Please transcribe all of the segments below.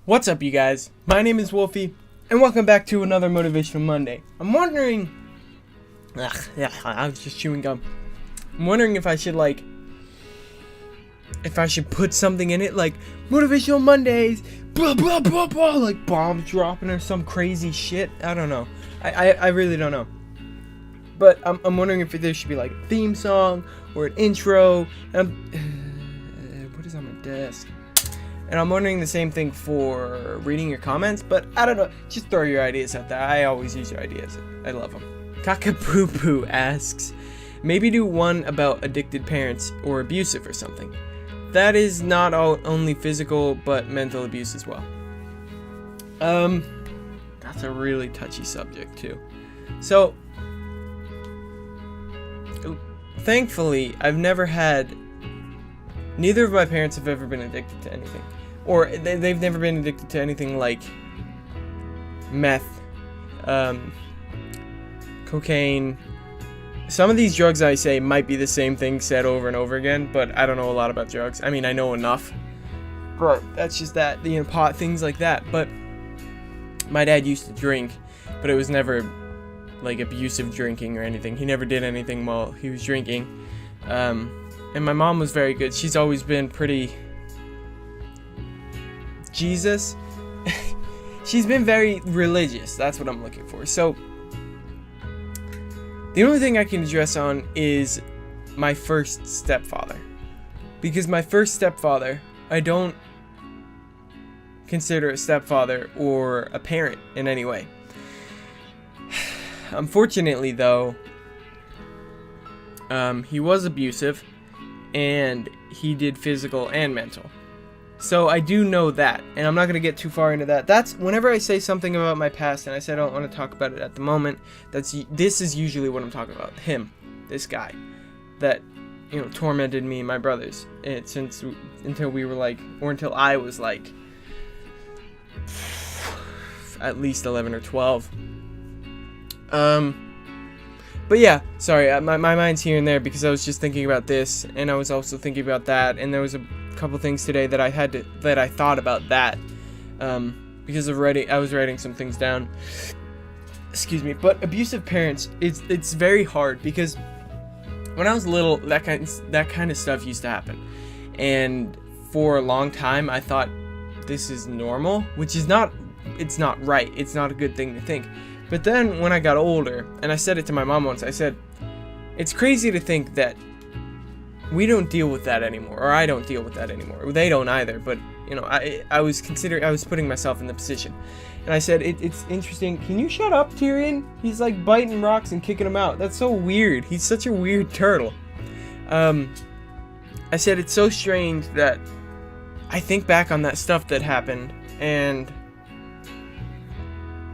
What's up, you guys? My name is Wolfie, and welcome back to another Motivational Monday. I'm wondering... I was just chewing gum. I'm wondering if I should, put something in it, like, Motivational Mondays, blah, blah, blah, blah, like bombs dropping or some crazy shit. I don't know. I really don't know. But I'm wondering if there should be, like, a theme song or an intro. What is on my desk? And I'm wondering the same thing for reading your comments, but I don't know. Just throw your ideas out there. I always use your ideas. I love them. Kakapoo asks, maybe do one about addicted parents or abusive or something. That is not only physical, but mental abuse as well. That's a really touchy subject too. So, thankfully, neither of my parents have ever been addicted to anything. Or they've never been addicted to anything like meth, cocaine. Some of these drugs I say might be the same thing said over and over again, but I don't know a lot about drugs. I mean, I know enough, but that's just that, pot, things like that. But my dad used to drink, but it was never like abusive drinking or anything. He never did anything while he was drinking. And my mom was very good. She's always been pretty Jesus. She's been very religious. That's what I'm looking for. So the only thing I can address on is my first stepfather. Because my first stepfather, I don't consider a stepfather or a parent in any way. Unfortunately, though, he was abusive. And he did physical and mental. So I do know that, and I'm not going to get too far into that. That's whenever I say something about my past, and I say I don't want to talk about it at the moment, this is usually what I'm talking about. Him, this guy, that, tormented me and my brothers until we were until I was at least 11 or 12. But yeah, sorry, my mind's here and there because I was just thinking about this, and I was also thinking about that, and there was a couple things today that I thought about that, because I was writing some things down. Excuse me. But abusive parents, it's very hard because when I was little, that kind of stuff used to happen, and for a long time I thought this is normal, which is not. It's not right. It's not a good thing to think. But then when I got older, and I said it to my mom once, I said, it's crazy to think that we don't deal with that anymore, or I don't deal with that anymore. They don't either, but, I was putting myself in the position. And I said, it's interesting. Can you shut up, Tyrion? He's biting rocks and kicking them out. That's so weird. He's such a weird turtle. I said, it's so strange that I think back on that stuff that happened, and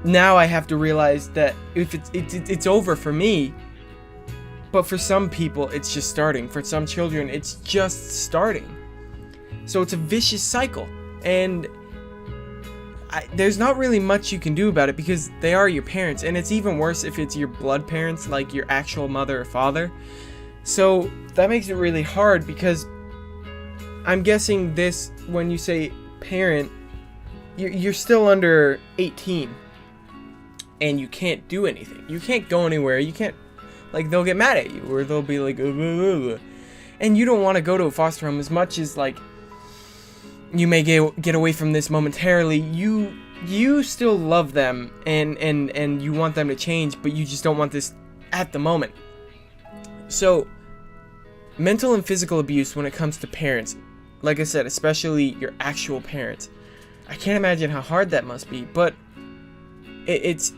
now I have to realize that if it's over for me, but for some people it's just starting. For some children it's just starting. So it's a vicious cycle, and there's not really much you can do about it because they are your parents, and it's even worse if it's your blood parents, like your actual mother or father. So that makes it really hard because I'm guessing this, when you say parent, you're still under 18. And you can't do anything. You can't go anywhere. You can't, they'll get mad at you, or they'll be like, ugh, ugh, ugh. And you don't want to go to a foster home as much as, you may get away from this momentarily. You still love them, and you want them to change, but you just don't want this at the moment. So, mental and physical abuse when it comes to parents, like I said, especially your actual parents, I can't imagine how hard that must be, but it's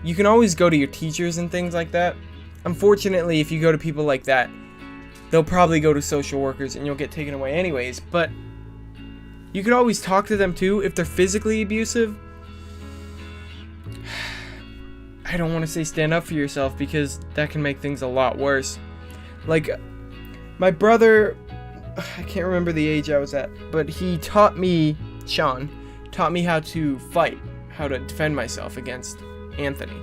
you can always go to your teachers and things like that. Unfortunately, if you go to people like that, they'll probably go to social workers and you'll get taken away anyways. But you could always talk to them too if they're physically abusive. I don't want to say stand up for yourself because that can make things a lot worse. My brother, I can't remember the age I was at, but Sean taught me how to fight. How to defend myself against Anthony.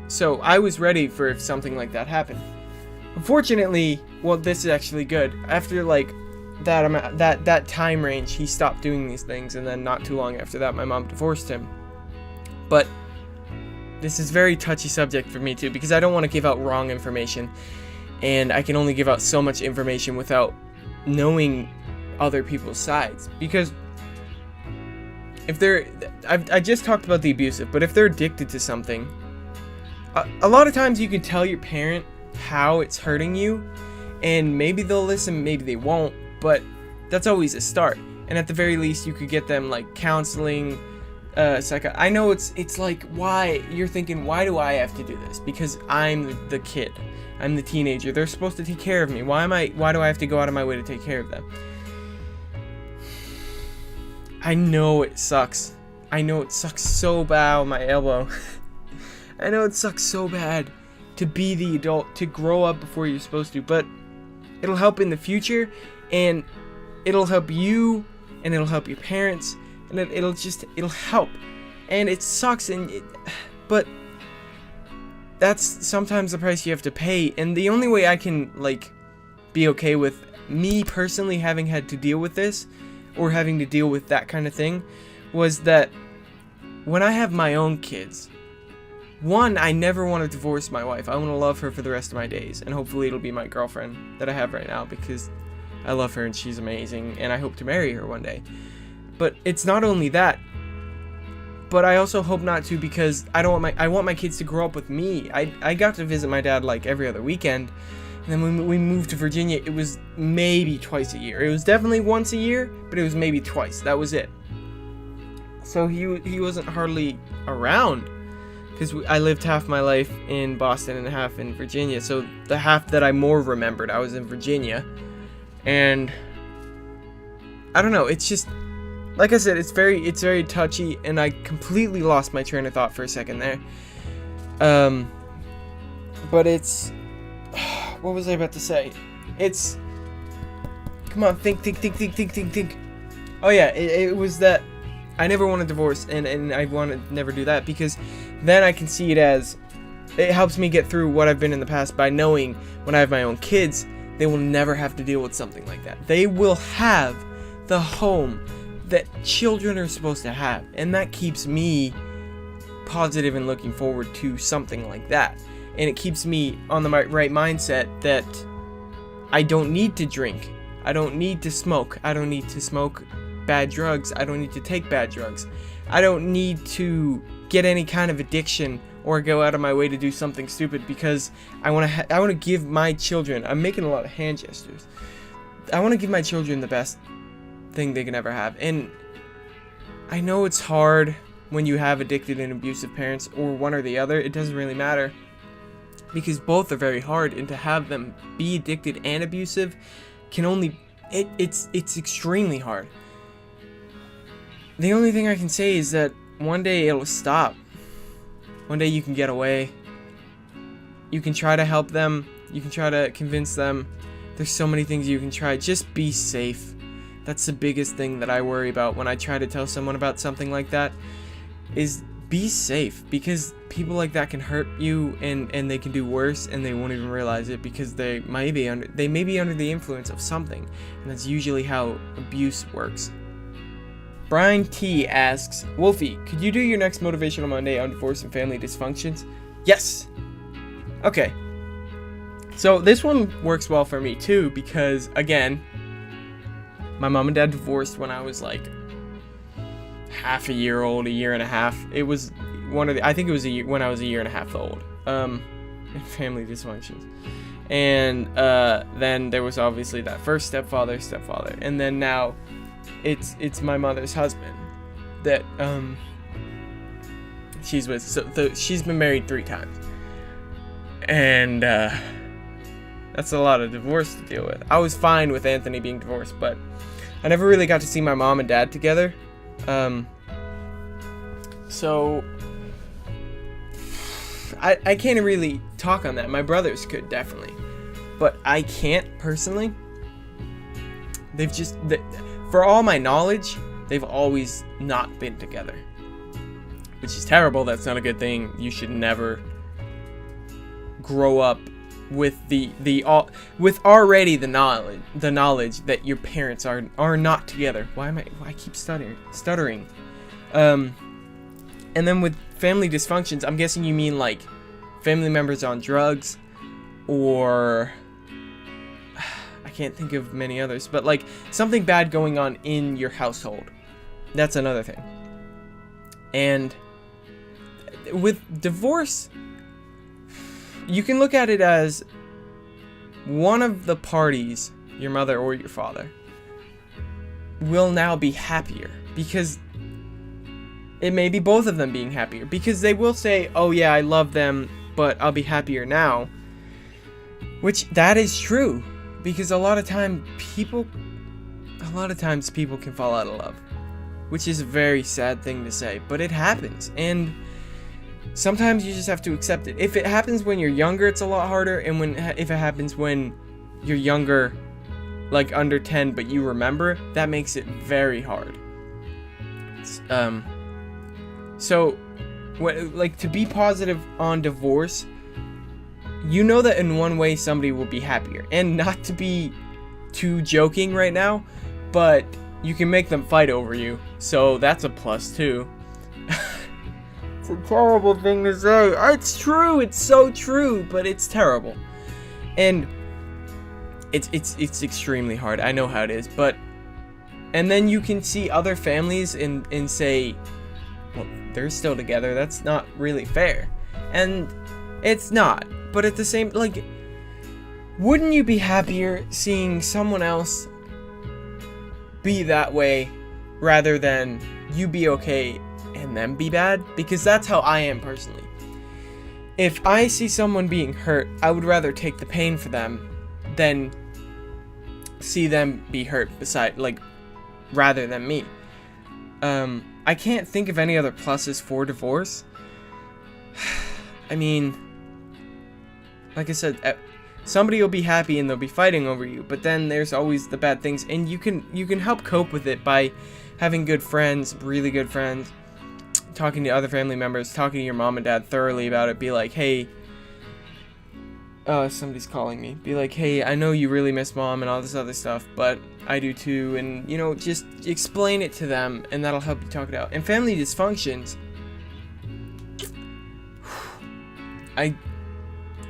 So I was ready for if something like that happened. Unfortunately, well, this is actually good. After that time range, he stopped doing these things, and then not too long after that, my mom divorced him. But this is very touchy subject for me too, because I don't want to give out wrong information, and I can only give out so much information without knowing other people's sides. Because if I just talked about the abusive, but if they're addicted to something, a lot of times you can tell your parent how it's hurting you, and maybe they'll listen, maybe they won't, but that's always a start. And at the very least, you could get them like counseling, I know it's like, why you're thinking, why do I have to do this? Because I'm the kid, I'm the teenager. They're supposed to take care of me. Why do I have to go out of my way to take care of them? I know it sucks. I know it sucks so bad. My elbow. I know it sucks so bad to be the adult, to grow up before you're supposed to, but it'll help in the future, and it'll help you, and it'll help your parents, and it'll help. And it sucks, but that's sometimes the price you have to pay. And the only way I can like be okay with me personally having had to deal with this, or having to deal with that kind of thing, was that when I have my own kids, one, I never want to divorce my wife. I want to love her for the rest of my days, and hopefully it'll be my girlfriend that I have right now, because I love her and she's amazing, and I hope to marry her one day. But it's not only that, but I also hope not to, because I want my kids to grow up with me. I got to visit my dad like every other weekend, and then when we moved to Virginia, it was maybe twice a year. It was definitely once a year, but it was maybe twice. That was it. So he wasn't hardly around, because I lived half my life in Boston and half in Virginia. So the half that I more remembered, I was in Virginia. And I don't know, it's just, like I said, it's very touchy, and I completely lost my train of thought for a second there. But it's, what was I about to say? It's, come on, think. Oh yeah, it was that I never want a divorce, and I want to never do that, because then I can see it as, it helps me get through what I've been in the past by knowing when I have my own kids, they will never have to deal with something like that. They will have the home that children are supposed to have, and that keeps me positive and looking forward to something like that. And it keeps me on the right mindset that I don't need to drink, I don't need to smoke, I don't need to smoke bad drugs, I don't need to take bad drugs, I don't need to get any kind of addiction or go out of my way to do something stupid, because I want to give my children, I'm making a lot of hand gestures, I want to give my children the best thing they can ever have. And I know it's hard when you have addicted and abusive parents, or one or the other, it doesn't really matter, because both are very hard, and to have them be addicted and abusive can only, it's extremely hard. The only thing I can say is that one day it'll stop. One day you can get away. You can try to help them. You can try to convince them. There's so many things you can try. Just be safe. That's the biggest thing that I worry about when I try to tell someone about something like that, is be safe, because people like that can hurt you, and they can do worse, and they won't even realize it, because they may be under the influence of something, and that's usually how abuse works. Brian T asks, Wolfie, could you do your next Motivational Monday on divorce and family dysfunctions? Yes. Okay. So this one works well for me too, because again, my mom and dad divorced when I was like half a year old, a year and a half. It was I think it was when I was a year and a half old. Family dysfunctions. And then there was obviously that first stepfather, and then now it's my mother's husband that she's with. So she's been married 3 times, and that's a lot of divorce to deal with. I was fine with Anthony being divorced, but I never really got to see my mom and dad together. So I can't really talk on that. My brothers could definitely, but I can't personally. For all my knowledge, they've always not been together, which is terrible. That's not a good thing. You should never grow up with with already the knowledge that your parents are not together. Why I keep stuttering. And then with family dysfunctions, I'm guessing you mean like family members on drugs, or I can't think of many others, but like something bad going on in your household. That's another thing. And with divorce, you can look at it as one of the parties, your mother or your father, will now be happier, because it may be both of them being happier, because they will say, oh yeah, I love them, but I'll be happier now. Which, that is true, because a lot of times people can fall out of love, which is a very sad thing to say, but it happens, and sometimes you just have to accept it. If it happens when you're younger, it's a lot harder, and if it happens when you're younger, like under 10, but you remember, that makes it very hard. So, like, to be positive on divorce, you know that in one way somebody will be happier. And not to be too joking right now, but you can make them fight over you, so that's a plus too. It's a terrible thing to say. It's true, it's so true, but it's terrible. And it's extremely hard. I know how it is, but and then you can see other families and say, well, they're still together. That's not really fair. And it's not. But at the same, like, wouldn't you be happier seeing someone else be that way rather than you be okay and them be bad? Because that's how I am personally. If I see someone being hurt, I would rather take the pain for them than see them be hurt rather than me. I can't think of any other pluses for divorce. I mean, like I said, somebody will be happy and they'll be fighting over you, but then there's always the bad things, and you can help cope with it by having good friends, really good friends, talking to other family members, talking to your mom and dad thoroughly about it. Be like, hey, somebody's calling me. Be like, hey, I know you really miss mom and all this other stuff, but I do too. And, just explain it to them, and that'll help you talk it out. And family dysfunctions,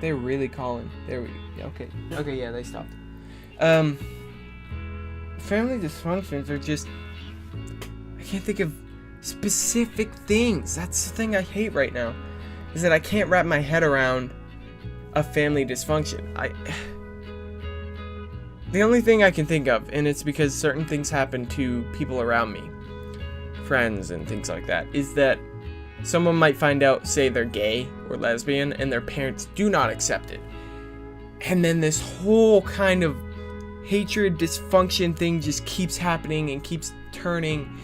they're really calling. There we go. Okay, yeah, they stopped. Family dysfunctions are just, I can't think of specific things. That's the thing I hate right now, is that I can't wrap my head around a family dysfunction. The only thing I can think of, and it's because certain things happen to people around me, friends and things like that, is that someone might find out, say they're gay or lesbian, and their parents do not accept it. And then this whole kind of hatred, dysfunction thing just keeps happening and keeps turning,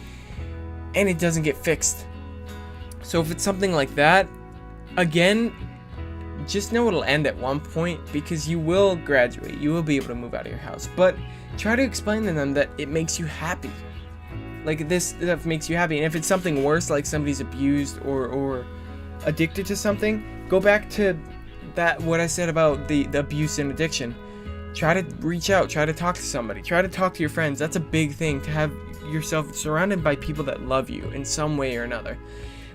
and it doesn't get fixed. So if it's something like that, again, just know it'll end at one point, because you will graduate, you will be able to move out of your house, but try to explain to them that it makes you happy. Like, this stuff makes you happy. And if it's something worse, like somebody's abused or addicted to something, go back to what I said about the abuse and addiction. Try to reach out, try to talk to somebody, try to talk to your friends. That's a big thing, to have yourself surrounded by people that love you in some way or another.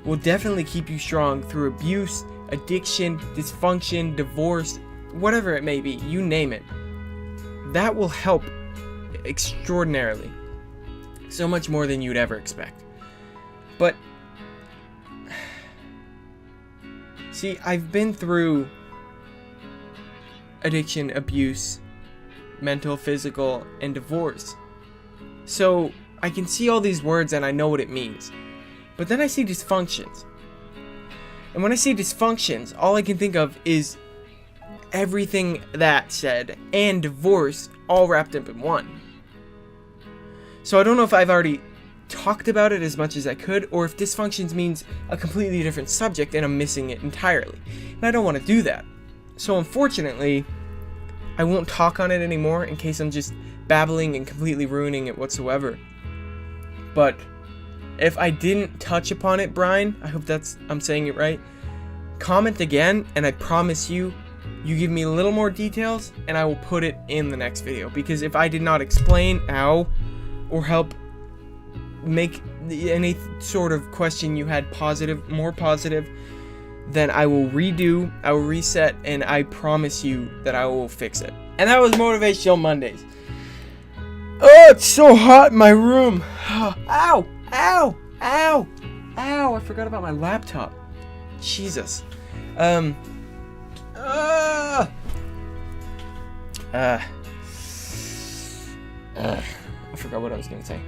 Will definitely keep you strong through abuse, addiction, dysfunction, divorce, whatever it may be, you name it. That will help extraordinarily. So much more than you'd ever expect. But see, I've been through addiction, abuse, mental, physical, and divorce. So I can see all these words and I know what it means. But then I see dysfunctions. And when I see dysfunctions, all I can think of is everything that said and divorce all wrapped up in one. So I don't know if I've already talked about it as much as I could, or if dysfunctions means a completely different subject and I'm missing it entirely. And I don't want to do that. So unfortunately, I won't talk on it anymore in case I'm just babbling and completely ruining it whatsoever. But if I didn't touch upon it, Brian, I hope I'm saying it right, comment again, and I promise you, You give me a little more details, and I will put it in the next video. Because if I did not explain how or help make any sort of question you had more positive, then I will redo, I will reset, and I promise you that I will fix it. And that was Motivational Mondays. Oh, it's so hot in my room. Ow, ow, ow, ow, I forgot about my laptop. Jesus. I forgot what I was gonna say.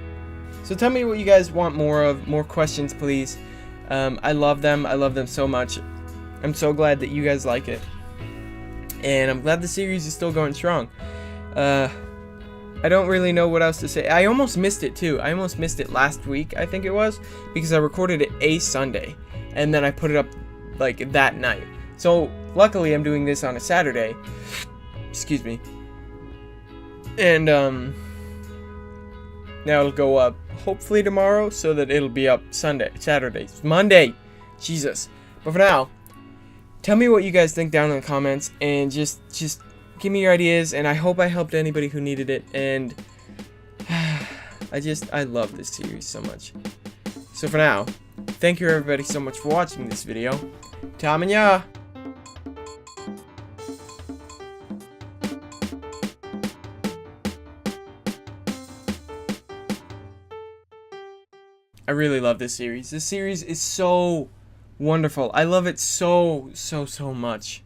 So tell me what you guys want more of, more questions, please. I love them so much. I'm so glad that you guys like it, and I'm glad the series is still going strong. I don't really know what else to say. I almost missed it too. I almost missed it last week, I think it was, because I recorded it a Sunday, and then I put it up like that night. So luckily I'm doing this on a Saturday. Excuse me. And now it'll go up hopefully tomorrow, so that it'll be up Saturday, Monday. Jesus. But for now, tell me what you guys think down in the comments, and just give me your ideas, and I hope I helped anybody who needed it. And I love this series so much. So for now, thank you everybody so much for watching this video. Tom and ya. I really love this series. This series is so wonderful. I love it so much.